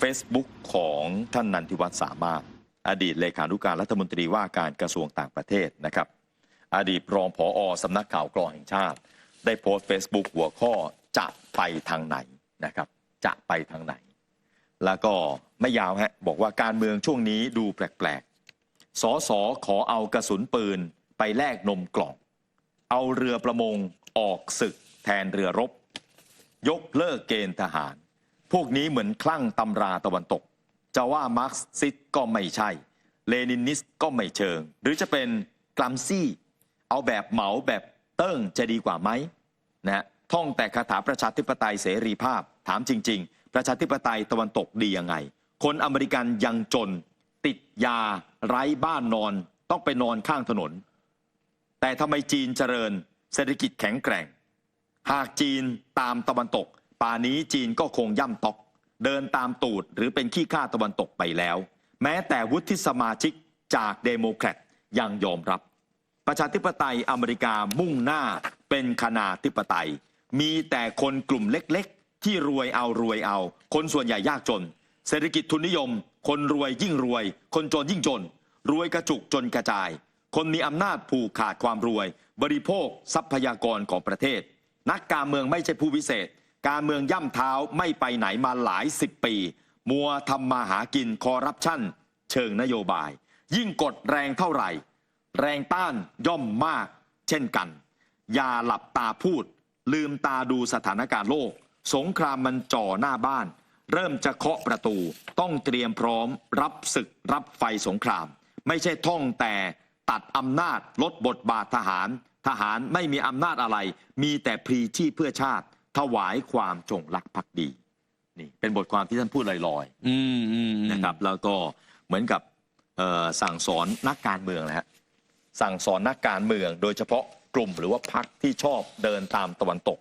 Facebook ของท่านนันทิวัฒน์สามารถอดีตเลขานุการรัฐมนตรีว่าการกระทรวงต่างประเทศนะครับอดีตรองผอ.สำนักข่าวกรองแห่งชาติได้โพสต์ Facebook หัวข้อจะไปทางไหนนะครับจะไปทางไหนแล้วก็ไม่ยาวฮะบอกว่าการเมืองช่วงนี้ดูแปลกๆสสขอเอากระสุนปืนไปแลกนมกล่องเอาเรือประมงออกศึกแทนเรือรบยกเลิกเกณฑ์ทหารพวกนี้เหมือนคลั่งตำราตะวันตกจะว่ามาร์กซิสก็ไม่ใช่เลนินิสก็ไม่เชิงหรือจะเป็นกลัมซี่เอาแบบเหมาแบบเติ้งจะดีกว่าไหมนะท่องแต่คาถาประชาธิปไตยเสรีภาพถามจริงๆประชาธิปไตยตะวันตกดียังไงคนอเมริกันยังจนติดยาไร้บ้านนอนต้องไปนอนข้างถนนแต่ทำไมจีนเจริญเศรษฐกิจแข็งแกร่งหากจีนตามตะวันตกป่านี้จีนก็คงย่ำตอกเดินตามตูดหรือเป็นขี้ข้าตะวันตกไปแล้วแม้แต่วุฒิสมาชิกจากเดโมแครตยังยอมรับประชาธิปไตยอเมริกามุ่งหน้าเป็นคณาธิปไตยมีแต่คนกลุ่มเล็กๆที่รวยเอาคนส่วนใหญ่ยากจนเศรษฐกิจทุนนิยมคนรวยยิ่งรวยคนจนยิ่งจนรวยกระจุกจนกระจายคนมีอำนาจผูกขาดความรวยบริโภคทรัพยากรของประเทศนักการเมืองไม่ใช่ผู้วิเศษการเมืองย่ำเท้าไม่ไปไหนมาหลาย10 ปีมัวทำมาหากินคอร์รัปชันเชิงนโยบายยิ่งกดแรงเท่าไหร่แรงต้านย่อมมากเช่นกันอย่าหลับตาพูดลืมตาดูสถานการณ์โลกสงครามมันจ่อหน้าบ้านเริ่มจะเคาะประตูต้องเตรียมพร้อมรับศึกรับไฟสงครามไม่ใช่ท่องแต่ตัดอำนาจลดบทบาททหารไม่มีอำนาจอะไรมีแต่พลีชีพเพื่อชาติถวายความจงรักภักดีนี่เป็นบทความที่ท่านพูดลอยๆนะครับแล้วก็เหมือนกับสั่งสอนนักการเมืองนะฮะสั่งสอนนักการเมืองโดยเฉพาะกลุ่มหรือว่าพรรคที่ชอบเดินตามตะวันตก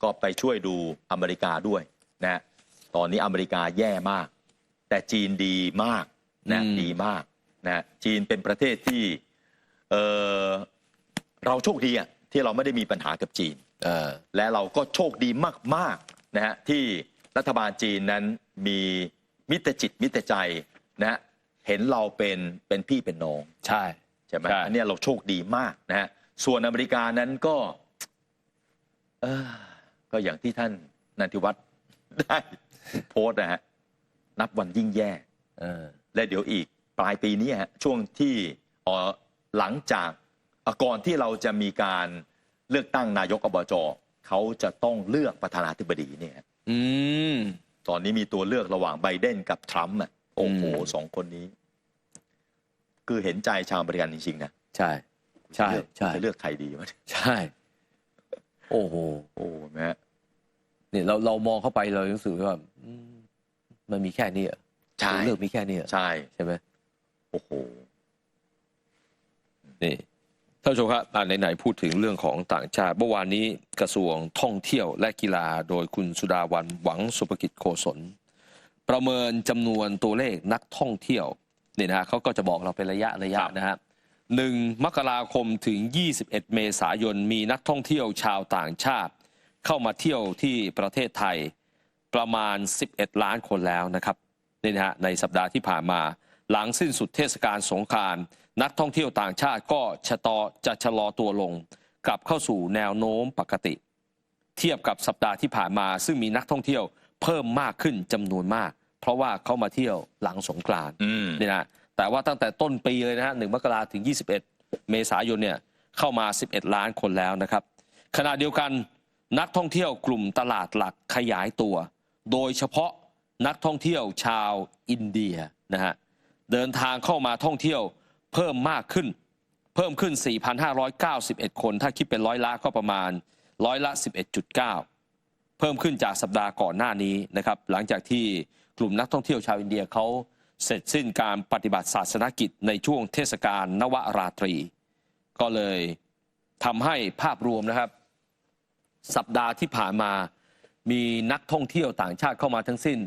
ก็ไปช่วยดูอเมริกาด้วยนะตอนนี้อเมริกาแย่มากแต่จีนดีมากนะดีมากนะจีนเป็นประเทศที่เราโชคดีอ่ะที่เราไม่ได้มีปัญหากับจีนและเราก็โชคดีมากๆนะฮะที่รัฐบาลจีนนั้นมีมิตรจิตมิตรใจนะเห็นเราเป็นพี่เป็นน้องใช่ไหมอันนี้เราโชคดีมากนะฮะส่วนอเมริกานั้นก็อย่างที่ท่านนันทิวัฒน์ได้โพสต์นะฮะนับวันยิ่งแย่และเดี๋ยวอีกปลายปีนี้ฮะช่วงที่หลังจากก่อนที่เราจะมีการเลือกตั้งนายกอบจ.เขาจะต้องเลือกประธานาธิบดีเนี่ยตอนนี้มีตัวเลือกระหว่างไบเดนกับทรัมป์โอ้โห2 คนนี้คือเห็นใจชาวอเมริกันจริงๆนะใช่จะเลือกใครดีวะใช่โอ้โหแม่เนี่ยเรามองเข้าไปเรารู้สึกว่ามันมีแค่นี้ใช่เลือกมีแค่นี้ใช่ไหมโอ้โหนี่ท่านผู้ชมครับไหนๆพูดถึงเรื่องของต่างชาติเมื่อวานนี้กระทรวงท่องเที่ยวและกีฬาโดยคุณสุดาวันหวังสุภกิจโกศลประเมินจำนวนตัวเลขนักท่องเที่ยวเนี่ยนะเขาก็จะบอกเราเป็นระยะนะฮะ1 มกราคมถึง21 เมษายนมีนักท่องเที่ยวชาวต่างชาติเข้ามาเที่ยวที่ประเทศไทยประมาณ11 ล้านคนแล้วนะครับนี่นะฮะในสัปดาห์ที่ผ่านมาหลังสิ้นสุดเทศกาลสงกรานต์นักท่องเที่ยวต่างชาติก็จะชะลอตัวลงกลับเข้าสู่แนวโน้มปกติเทียบกับสัปดาห์ที่ผ่านมาซึ่งมีนักท่องเที่ยวเพิ่มมากขึ้นจำนวนมากเพราะว่าเขามาเที่ยวหลังสงกรานต์นี่นะแต่ว่าตั้งแต่ต้นปีเลยนะฮะ1 มกราคมถึง21 เมษายนเนี่ยเข้ามา11 ล้านคนแล้วนะครับขณะเดียวกันนักท่องเที่ยวกลุ่มตลาดหลักขยายตัวโดยเฉพาะนักท่องเที่ยวชาวอินเดียนะฮะเดินทางเข้ามาท่องเที่ยวเพิ่มขึ้น 4,591 คนถ้าคิดเป็นร้อยละก็ประมาณ11.9%เพิ่มขึ้นจากสัปดาห์ก่อนหน้านี้นะครับหลังจากที่กลุ่มนักท่องเที่ยวชาวอินเดียเขาเสร็จสิ้นการปฏิบัติศาสนกิจในช่วงเทศกาลนวราตรีก็เลยทำให้ภาพรวมนะครับสัปดาห์ที่ผ่านมามีนักท่องเที่ยวต่างชาติเข้ามาทั้งสิ้น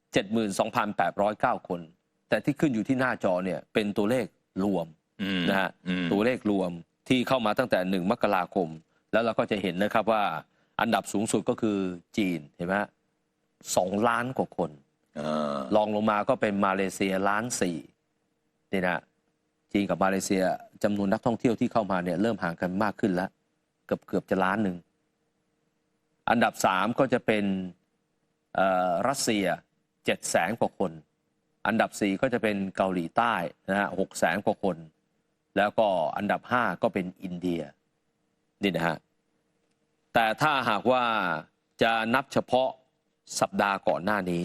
572,809 คนแต่ที่ขึ้นอยู่ที่หน้าจอเนี่ยเป็นตัวเลขรวมนะฮะตัวเลขรวมที่เข้ามาตั้งแต่1 มกราคมแล้วเราก็จะเห็นนะครับว่าอันดับสูงสุดก็คือจีนเห็นไหม 2 ล้านกว่าคนรองลงมาก็เป็นมาเลเซีย1.4 ล้านนี่นะจีนกับมาเลเซียจำนวนนักท่องเที่ยวที่เข้ามาเนี่ยเริ่มห่างกันมากขึ้นแล้วเกือบจะ1 ล้าน อันดับ3ก็จะเป็นรัสเซีย700,000 กว่าคนอันดับ4ก็จะเป็นเกาหลีใต้นะฮะ600,000 กว่าคนแล้วก็อันดับ5ก็เป็นอินเดียนี่นะฮะแต่ถ้าหากว่าจะนับเฉพาะสัปดาห์ก่อนหน้านี้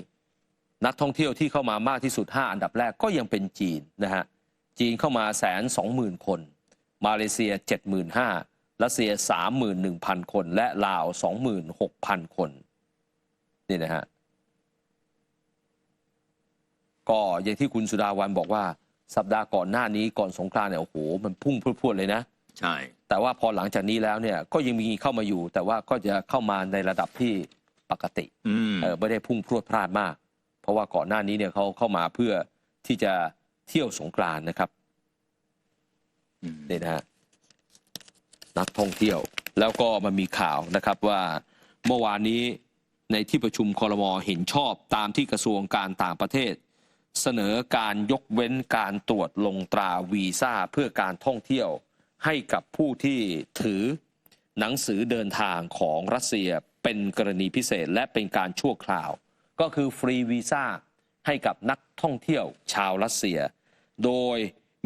นักท่องเที่ยวที่เข้ามามากที่สุด5 อันดับแรกก็ยังเป็นจีนนะฮะจีนเข้ามา120,000 คนมาเลเซีย 75,000 รัสเซีย 31,000 คนและลาว 26,000 คนนี่นะฮะก็อย่างที่คุณสุดาวันบอกว่าสัปดาห์ก่อนหน้านี้ก่อนสงกรานต์เนี่ยโอ้โหมันพุ่งพรวดเลยนะใช่แต่ว่าพอหลังจากนี้แล้วเนี่ยก็ยังมีเข้ามาอยู่แต่ว่าก็จะเข้ามาในระดับที่ปกติไม่ได้พุ่งพรวดพราดมากเพราะว่าก่อนหน้านี้เนี่ยเขาเข้ามาเพื่อที่จะเที่ยวสงกรานต์นะครับนี่นะฮะนักท่องเที่ยวแล้วก็มันมีข่าวนะครับว่าเมื่อวานนี้ในที่ประชุมครม.เห็นชอบตามที่กระทรวงการต่างประเทศเสนอการยกเว้นการตรวจลงตราวีซ่าเพื่อการท่องเที่ยวให้กับผู้ที่ถือหนังสือเดินทางของรัสเซียเป็นกรณีพิเศษและเป็นการชั่วคราวก็คือฟรีวีซ่าให้กับนักท่องเที่ยวชาวรัสเซียโดย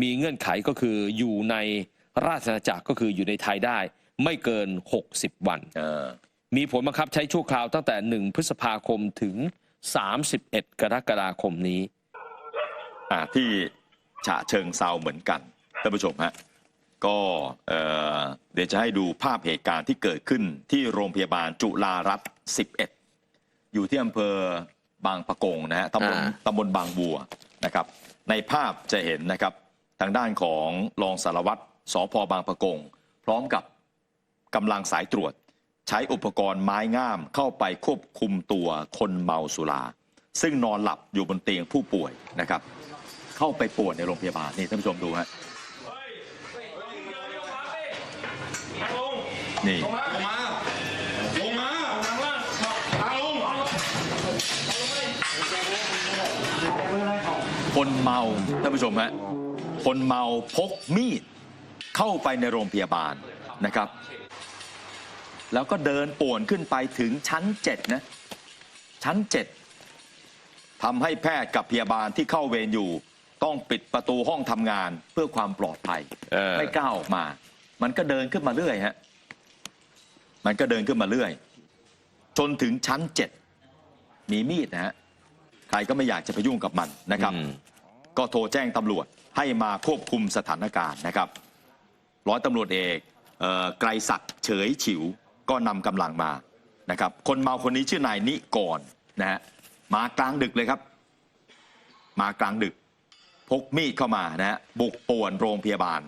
มีเงื่อนไขก็คืออยู่ในราชอาณาจักรก็คืออยู่ในไทยได้ไม่เกิน60 วันมีผลบังคับใช้ชั่วคราวตั้งแต่1 พฤษภาคมถึง31 กรกฎาคมนี้ที่ฉะเชิงเซาเหมือนกันท่านผู้ชมฮะก็เดี๋ยวจะให้ดูภาพเหตุการณ์ที่เกิดขึ้นที่โรงพยาบาลจุฬารัตน์11อยู่ที่อำเภอบางปะกงนะฮะตำบลบางบัวนะครับในภาพจะเห็นนะครับทางด้านของรองสารวัตรสภ.บางปะกงพร้อมกับกำลังสายตรวจใช้อุปกรณ์ไม้งามเข้าไปควบคุมตัวคนเมาสุราซึ่งนอนหลับอยู่บนเตียงผู้ป่วยนะครับเข้าไปป่วนในโรงพยาบาลนี่ท่านผู้ชมดูฮะนี่คนเมาท่านผู้ชมฮะคนเมาพกมีดเข้าไปในโรงพยาบาลนะครับแล้วก็เดินป่วนขึ้นไปถึงชั้น7นะชั้น7ทำให้แพทย์กับพยาบาลที่เข้าเวรอยู่ต้องปิดประตูห้องทำงานเพื่อความปลอดภัยไม่กล้าออกมามันก็เดินขึ้นมาเรื่อยฮะมันก็เดินขึ้นมาเรื่อยจนถึงชั้น7มีมีดนะฮะใครก็ไม่อยากจะไปยุ่งกับมันนะครับก็โทรแจ้งตำรวจให้มาควบคุมสถานการณ์นะครับร้อยตำรวจเอกไกรศักดิ์เฉยฉิวก็นำกำลังมานะครับคนเมาคนนี้ชื่อนายนิกรนะฮะมากลางดึกเลยครับมากลางดึกพกมีดเข้ามานะฮะบุกป่วนโรงพยาบาล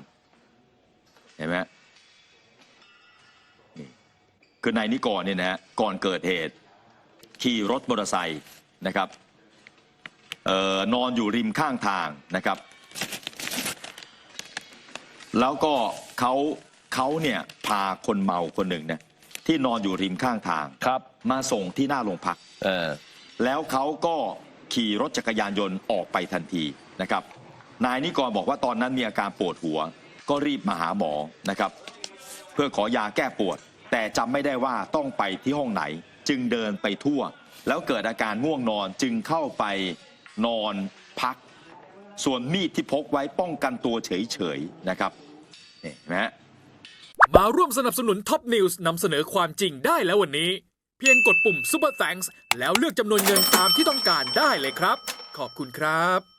เห็นไหมนี่คือนายนิกรเนี่ยนะฮะก่อนเกิดเหตุขี่รถมอเตอร์ไซค์นะครับนอนอยู่ริมข้างทางนะครับแล้วก็เขาเนี่ยพาคนเมาคนหนึ่งเนี่ยที่นอนอยู่ริมข้างทางมาส่งที่หน้าโรงพักแล้วเขาก็ขี่รถจักรยานยนต์ออกไปทันทีนะครับนายนิกรบอกว่าตอนนั้นมีอาการปวดหัวก็รีบมาหาหมอนะครับเพื่อขอยาแก้ปวดแต่จำไม่ได้ว่าต้องไปที่ห้องไหนจึงเดินไปทั่วแล้วเกิดอาการง่วงนอนจึงเข้าไปนอนพักส่วนมีดที่พกไว้ป้องกันตัวเฉยๆนะครับนี่นะมาร่วมสนับสนุนท็อปนิวส์นำเสนอความจริงได้แล้ววันนี้เพียงกดปุ่ม Super Thanks แล้วเลือกจำนวนเงินตามที่ต้องการได้เลยครับขอบคุณครับ